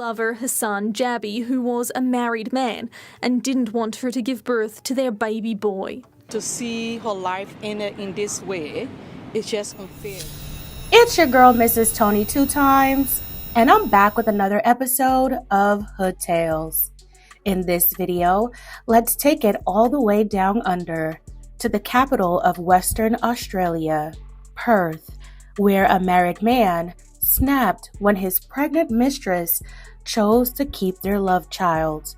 father, Hassan Jabi, who was a married man and didn't want her to give birth to their baby boy. To see her life ended in this way, it's just unfair. It's your girl, Mrs. Tony 2 times, and I'm back with another episode of Hood Tales. In this video, let's take it all the way down under to the capital of Western Australia, Perth, where a married man snapped when his pregnant mistress chose to keep their love child.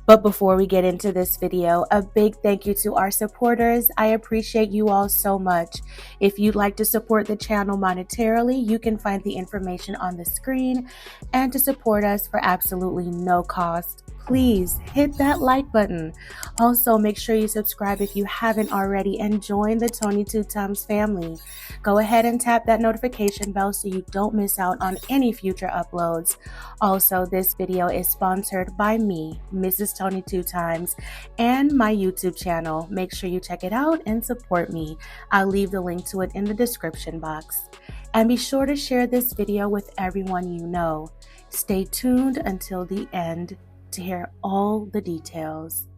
But before we get into this video, a big thank you to our supporters. I appreciate you all so much. If you'd like to support the channel monetarily, you can find the information on the screen. And to support us for absolutely no cost, please hit that like button. Also, make sure you subscribe if you haven't already and join the Tony 2 Times family. Go ahead and tap that notification bell so you don't miss out on any future uploads. Also, this video is sponsored by me, Mrs. Tony 2 Times, and my YouTube channel. Make sure you check it out and support me. I'll leave the link to it in the description box. And be sure to share this video with everyone you know. Stay tuned until the end to hear all the details.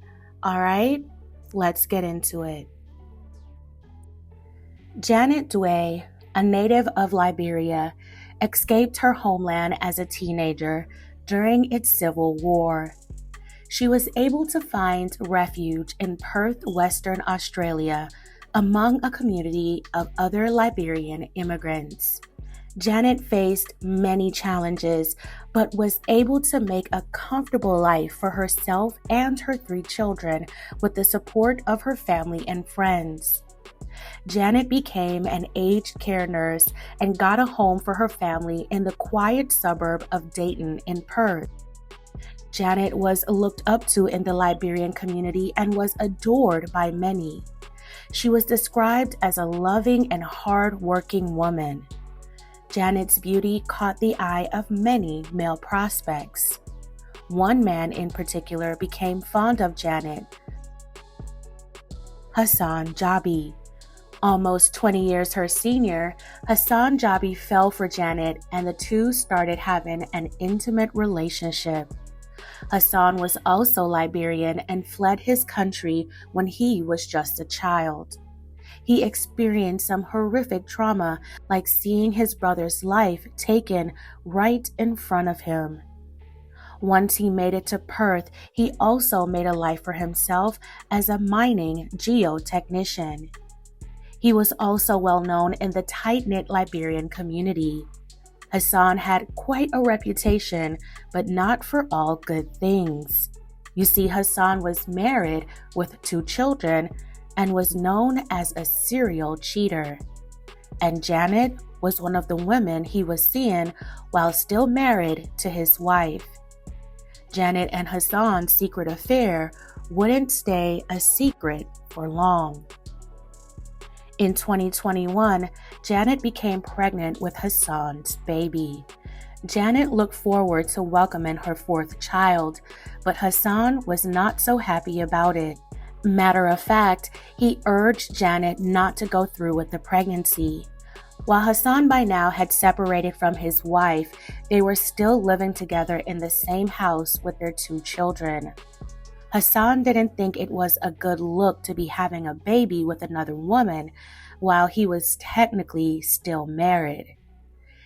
All right, let's get into it. Janet Dway, a native of Liberia, escaped her homeland as a teenager during its civil war. She was able to find refuge in Perth, Western Australia, among a community of other Liberian immigrants. Janet faced many challenges, but was able to make a comfortable life for herself and her 3 children with the support of her family and friends. Janet became an aged care nurse and got a home for her family in the quiet suburb of Dayton in Perth. Janet was looked up to in the Liberian community and was adored by many. She was described as a loving and hard-working woman. Janet's beauty caught the eye of many male prospects. One man in particular became fond of Janet, Hassan Jabi. Almost 20 years her senior, Hassan Jabi fell for Janet and the two started having an intimate relationship. Hassan was also Liberian and fled his country when he was just a child. He experienced some horrific trauma, like seeing his brother's life taken right in front of him. Once he made it to Perth, he also made a life for himself as a mining geotechnician. He was also well known in the tight-knit Liberian community. Hassan had quite a reputation, but not for all good things. You see, Hassan was married with 2 children and was known as a serial cheater. And Janet was one of the women he was seeing while still married to his wife. Janet and Hassan's secret affair wouldn't stay a secret for long. In 2021, Janet became pregnant with Hassan's baby. Janet looked forward to welcoming her 4th child, but Hassan was not so happy about it. Matter of fact, he urged Janet not to go through with the pregnancy. While Hassan by now had separated from his wife, they were still living together in the same house with their 2 children. Hassan didn't think it was a good look to be having a baby with another woman while he was technically still married.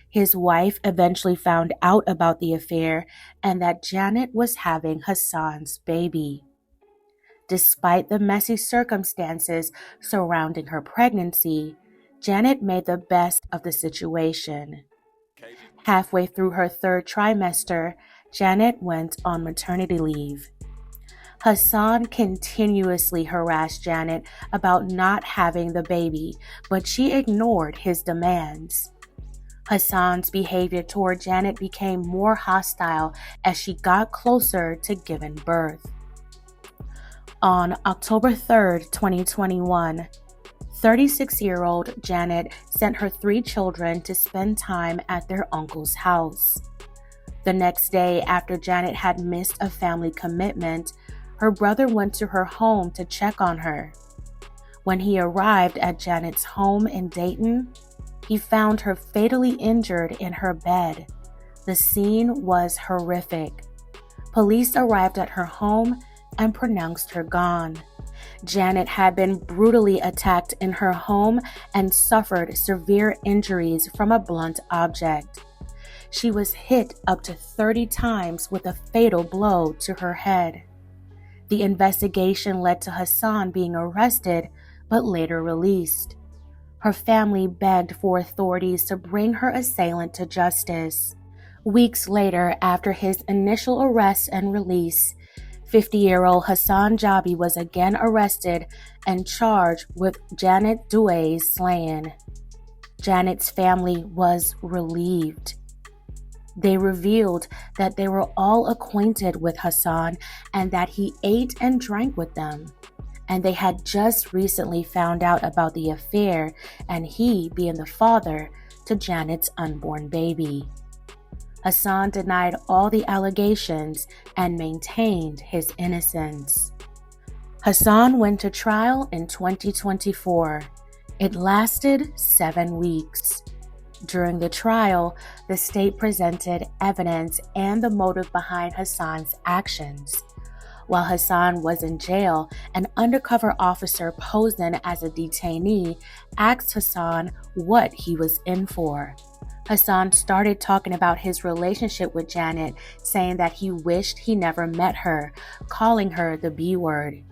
His wife eventually found out about the affair and that Janet was having Hassan's baby. Despite the messy circumstances surrounding her pregnancy, Janet made the best of the situation. Halfway through her 3rd trimester, Janet went on maternity leave. Hassan continuously harassed Janet about not having the baby, but she ignored his demands. Hassan's behavior toward Janet became more hostile as she got closer to giving birth. On October 3rd, 2021, 36-year-old Janet sent her 3 children to spend time at their uncle's house. The next day, after Janet had missed a family commitment, her brother went to her home to check on her. When he arrived at Janet's home in Dayton, he found her fatally injured in her bed, The scene was horrific. Police arrived at her home and pronounced her gone. Janet had been brutally attacked in her home and suffered severe injuries from a blunt object. She was hit up to 30 times with a fatal blow to her head. The investigation led to Hassan being arrested, but later released. Her family begged for authorities to bring her assailant to justice. Weeks later, after his initial arrest and release, 50-year-old Hassan Jabi was again arrested and charged with Janet Douay's slaying. Janet's family was relieved. They revealed that they were all acquainted with Hassan and that he ate and drank with them. And they had just recently found out about the affair and he being the father to Janet's unborn baby. Hassan denied all the allegations and maintained his innocence. Hassan went to trial in 2024. It lasted 7 weeks. During the trial, the state presented evidence and the motive behind Hassan's actions. While Hassan was in jail, an undercover officer posing as a detainee asked Hassan what he was in for. Hassan started talking about his relationship with Janet, saying that he wished he never met her, calling her the B word.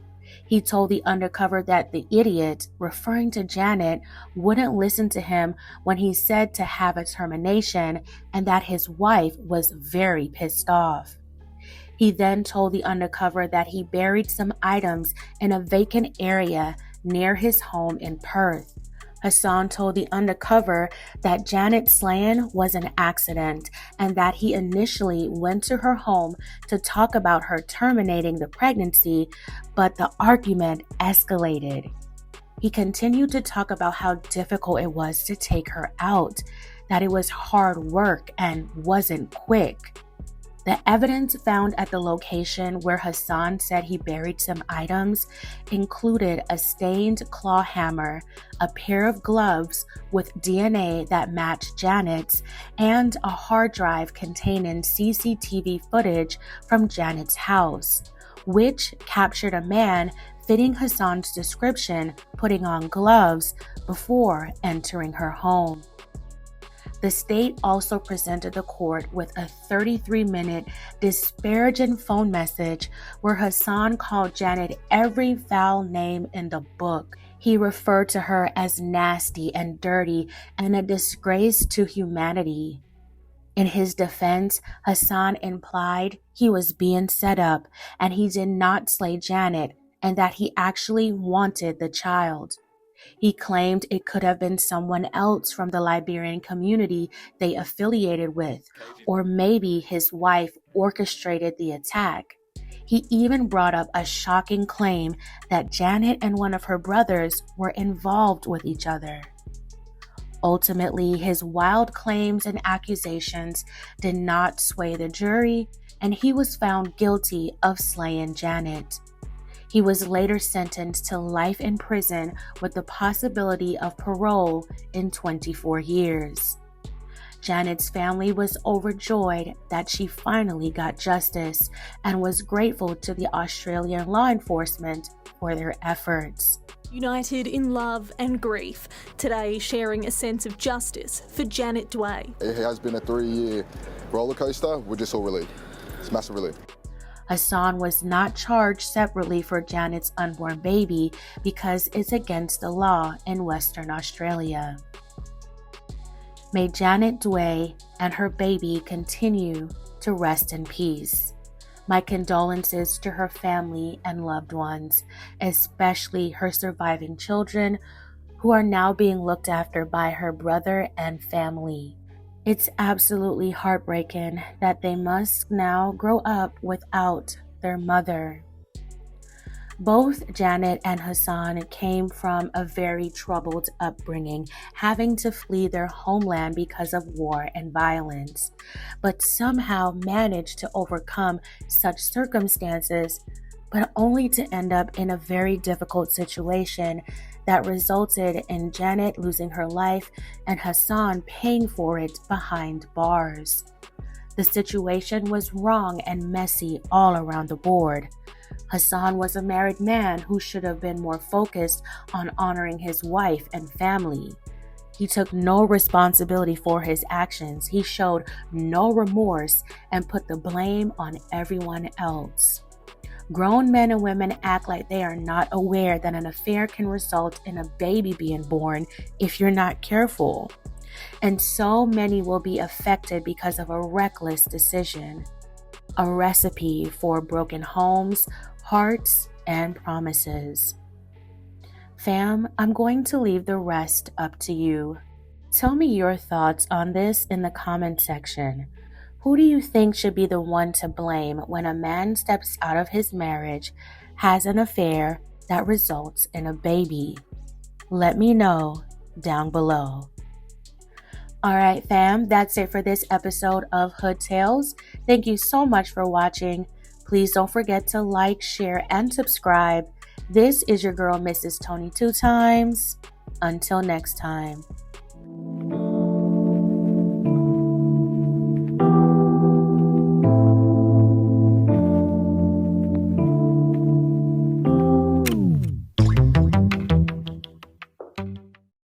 He told the undercover that the idiot, referring to Janet, wouldn't listen to him when he said to have a termination and that his wife was very pissed off. He then told the undercover that he buried some items in a vacant area near his home in Perth. Hassan told the undercover that Janet's slaying was an accident and that he initially went to her home to talk about her terminating the pregnancy, but the argument escalated. He continued to talk about how difficult it was to take her out, that it was hard work and wasn't quick. The evidence found at the location where Hassan said he buried some items included a stained claw hammer, a pair of gloves with DNA that matched Janet's, and a hard drive containing CCTV footage from Janet's house, which captured a man fitting Hassan's description putting on gloves before entering her home. The state also presented the court with a 33-minute disparaging phone message where Hassan called Janet every foul name in the book. He referred to her as nasty and dirty and a disgrace to humanity. In his defense, Hassan implied he was being set up and he did not slay Janet and that he actually wanted the child. He claimed it could have been someone else from the Liberian community they affiliated with, or maybe his wife orchestrated the attack. He even brought up a shocking claim that Janet and one of her brothers were involved with each other. Ultimately, his wild claims and accusations did not sway the jury, and he was found guilty of slaying Janet. He was later sentenced to life in prison with the possibility of parole in 24 years. Janet's family was overjoyed that she finally got justice and was grateful to the Australian law enforcement for their efforts. United in love and grief, today sharing a sense of justice for Janet Douay. It has been a 3-year roller coaster. We're just all relieved. It's massive relief. Hassan was not charged separately for Janet's unborn baby because it's against the law in Western Australia. May Janet Douay and her baby continue to rest in peace. My condolences to her family and loved ones, especially her surviving children who are now being looked after by her brother and family. It's absolutely heartbreaking that they must now grow up without their mother. Both Janet and Hassan came from a very troubled upbringing, having to flee their homeland because of war and violence, but somehow managed to overcome such circumstances, but only to end up in a very difficult situation that resulted in Janet losing her life and Hassan paying for it behind bars. The situation was wrong and messy all around the board. Hassan was a married man who should have been more focused on honoring his wife and family. He took no responsibility for his actions. He showed no remorse and put the blame on everyone else. Grown men and women act like they are not aware that an affair can result in a baby being born if you're not careful. And so many will be affected because of a reckless decision. A recipe for broken homes, hearts, and promises. Fam, I'm going to leave the rest up to you. Tell me your thoughts on this in the comment section. Who do you think should be the one to blame when a man steps out of his marriage, has an affair that results in a baby? Let me know down below. Alright fam, that's it for this episode of Hood Tales. Thank you so much for watching. Please don't forget to like, share, and subscribe. This is your girl, Mrs. Tony 2 times. Until next time.